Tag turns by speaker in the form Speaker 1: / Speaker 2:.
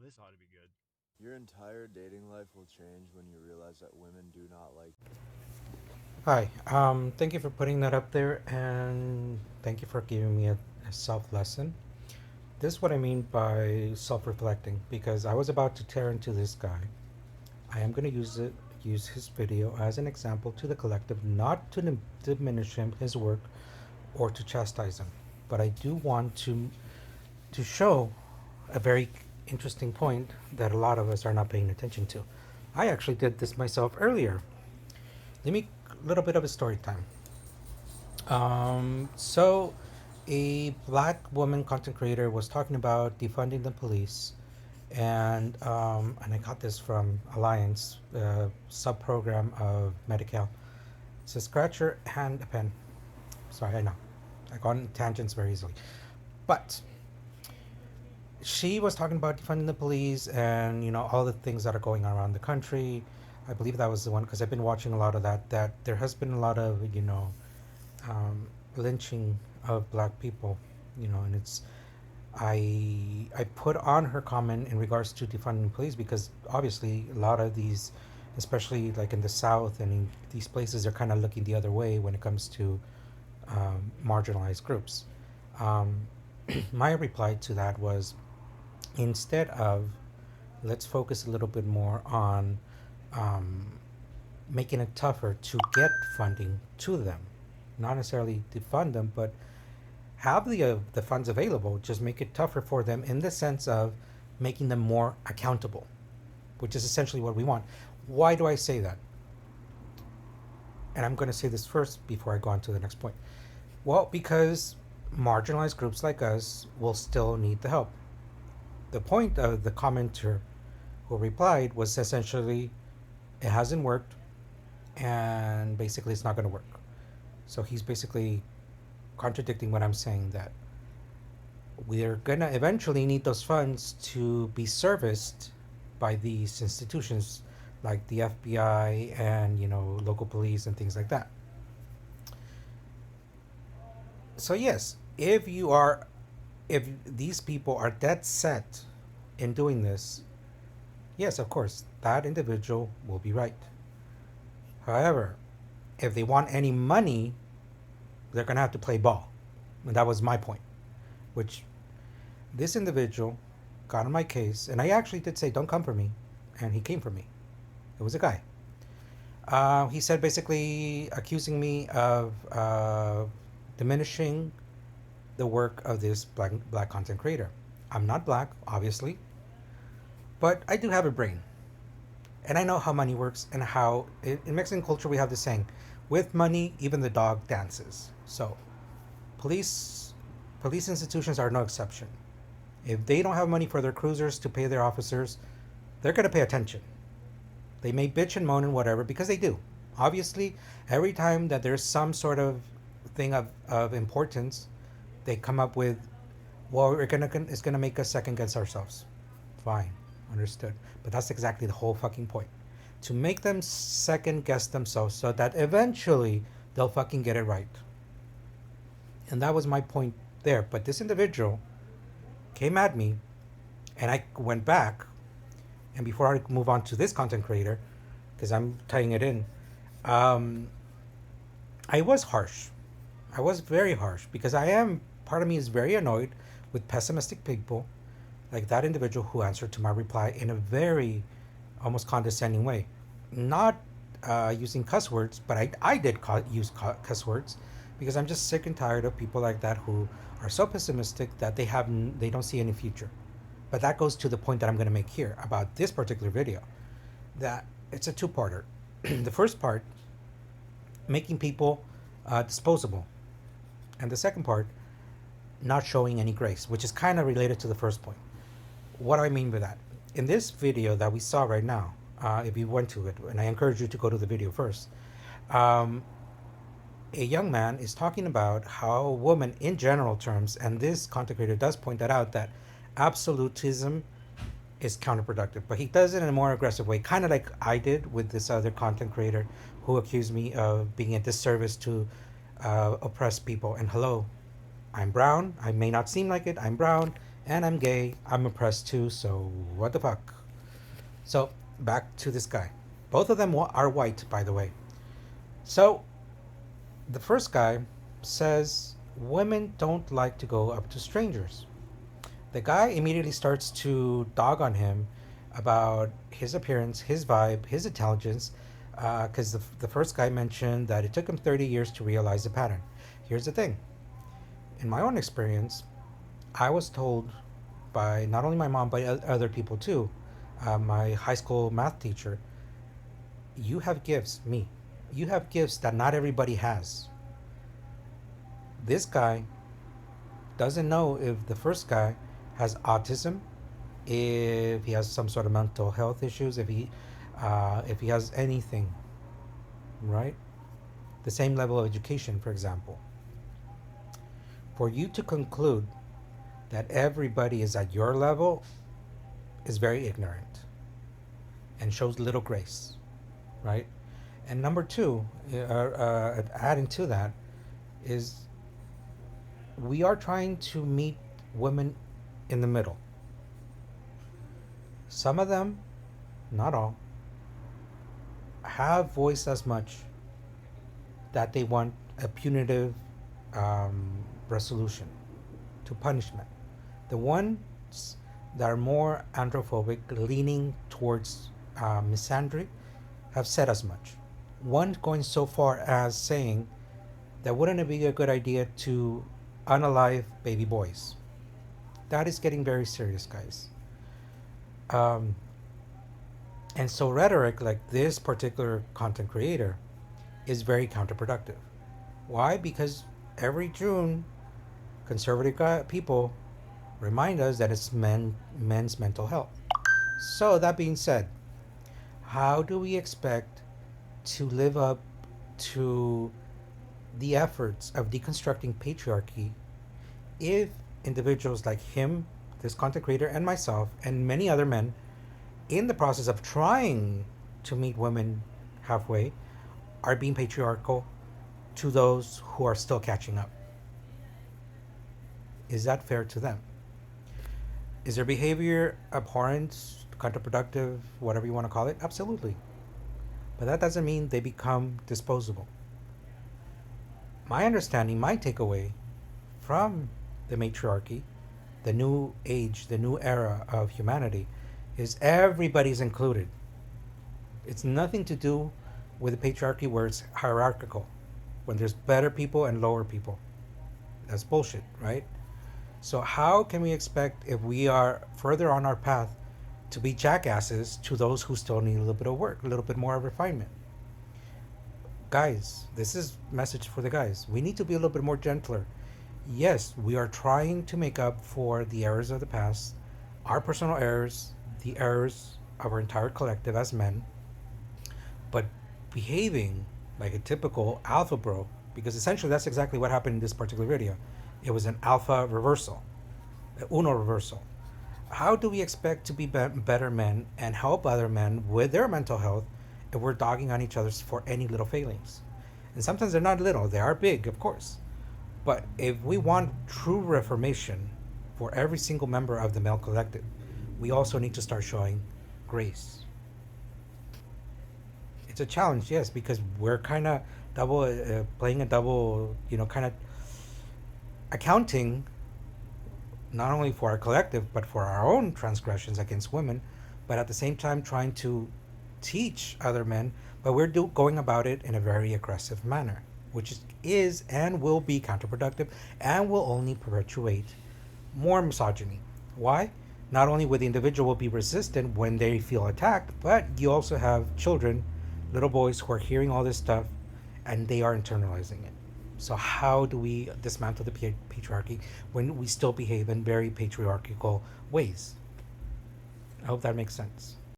Speaker 1: this ought to be good.
Speaker 2: Your entire dating life will change when you realize that women do not like.
Speaker 3: Hi, thank you for putting that up there, and thank you for giving me a self lesson. This is what I mean by self reflecting, because I was about to tear into this guy. I am going to use his video as an example to the collective, not to diminish him, his work, or to chastise him. But I do want to show a very interesting point that a lot of us are not paying attention to. I actually did this myself earlier. Let me a little bit of a story time. So a black woman content creator was talking about defunding the police, and I got this from Alliance, sub program of Medi-Cal. So scratch your hand a pen. Sorry, I know I go on tangents very easily, but she was talking about defunding the police and all the things that are going on around the country. I believe that was the one because I've been watching a lot of that. That there has been a lot of lynching of black people, and it's I put on her comment in regards to defunding police because obviously a lot of these, especially like in the South and in these places, are kind of looking the other way when it comes to marginalized groups. Um, my reply to that was instead of let's focus a little bit more on um, making it tougher to get funding to them, not necessarily to fund them, but have the funds available. Just make it tougher for them in the sense of making them more accountable, which is essentially what we want. Why do I say that? And I'm going to say this first before I go on to the next point. Well, because marginalized groups like us will still need the help. The point of the commenter who replied was essentially it hasn't worked and basically it's not going to work. So he's basically contradicting what I'm saying, that we're going to eventually need those funds to be serviced by these institutions like the FBI and local police and things like that. So yes, if these people are dead set in doing this, yes, of course, that individual will be right. However, if they want any money, they're going to have to play ball. And that was my point, which this individual got on my case, and I actually did say, don't come for me. And he came for me. It was a guy. He said basically accusing me of diminishing the work of this black content creator. I'm not black, obviously, but I do have a brain. And I know how money works and how, in Mexican culture, we have this saying, with money, even the dog dances. So, police, police institutions are no exception. If they don't have money for their cruisers to pay their officers, they're going to pay attention. They may bitch and moan and whatever because they do. Obviously, every time that there's some sort of thing of importance, they come up with, well, it's gonna make us second guess ourselves. Fine, understood. But that's exactly the whole fucking point. To make them second guess themselves so that eventually they'll fucking get it right. And that was my point there. But this individual came at me and I went back. And before I move on to this content creator, because I'm tying it in, um, I was harsh. I was very harsh because part of me is very annoyed with pessimistic people like that individual who answered to my reply in a very almost condescending way. Not using cuss words, but I did use cuss words because I'm just sick and tired of people like that who are so pessimistic that they don't see any future. But that goes to the point that I'm going to make here about this particular video. That it's a two-parter. The first part, making people disposable, and the second part, not showing any grace, which is kind of related to the first point. What do I mean by that? In this video that we saw right now, if you went to it, and I encourage you to go to the video first, um, a young man is talking about how a woman, in general terms, and this content creator does point that out, that absolutism is counterproductive. But he does it in a more aggressive way, kind of like I did with this other content creator who accused me of being a disservice to oppressed people. And hello, I'm brown. I may not seem like it. I'm brown, And I'm gay. I'm oppressed too. So what the fuck? So back to this guy. Both of them are white, by the way. So the first guy says women don't like to go up to strangers. The guy immediately starts to dog on him about his appearance, his vibe, his intelligence, because the first guy mentioned that it took him 30 years to realize the pattern. Here's the thing, in my own experience, I was told by not only my mom, but other people too, my high school math teacher, you have gifts, me. You have gifts that not everybody has. This guy doesn't know if the first guy has autism, if he has some sort of mental health issues, if he has anything, right? The same level of education, for example. For you to conclude that everybody is at your level is very ignorant and shows little grace, right? And number two, adding to that, is we are trying to meet women in the middle. Some of them, not all, have voiced as much that they want a punitive resolution to punishment. The ones that are more androphobic, leaning towards misandry, have said as much. One going so far as saying that wouldn't it be a good idea to unalive baby boys? That is getting very serious, guys. Um, and so rhetoric like this particular content creator is very counterproductive. Why? Because every June, conservative people remind us that it's men's mental health. So that being said, how do we expect to live up to the efforts of deconstructing patriarchy if individuals like him, this content creator, and myself, and many other men, in the process of trying to meet women halfway, are being patriarchal to those who are still catching up? Is that fair to them? Is their behavior abhorrent, counterproductive, whatever you want to call it? Absolutely. But that doesn't mean they become disposable. My understanding, my takeaway from the matriarchy, the new age, the new era of humanity, is everybody's included. It's nothing to do with the patriarchy where it's hierarchical, when there's better people and lower people. That's bullshit, right? So how can we expect, if we are further on our path, to be jackasses to those who still need a little bit of work, a little bit more of refinement? Guys, this is message for the guys. We need to be a little bit more gentler. Yes, we are trying to make up for the errors of the past, our personal errors, the errors of our entire collective as men, but behaving like a typical alpha bro, because essentially that's exactly what happened in this particular video. It was an alpha reversal, an uno reversal. How do we expect to be better men and help other men with their mental health if we're dogging on each other for any little failings? And sometimes they're not little, they are big, of course. But if we want true reformation for every single member of the male collective, we also need to start showing grace. It's a challenge, yes, because we're kind of double playing a double, kind of accounting not only for our collective but for our own transgressions against women, but at the same time trying to teach other men. But we're going about it in a very aggressive manner, which is and will be counterproductive and will only perpetuate more misogyny. Why? Not only will the individual be resistant when they feel attacked, but you also have children, little boys, who are hearing all this stuff and they are internalizing it. So how do we dismantle the patriarchy when we still behave in very patriarchal ways? I hope that makes sense.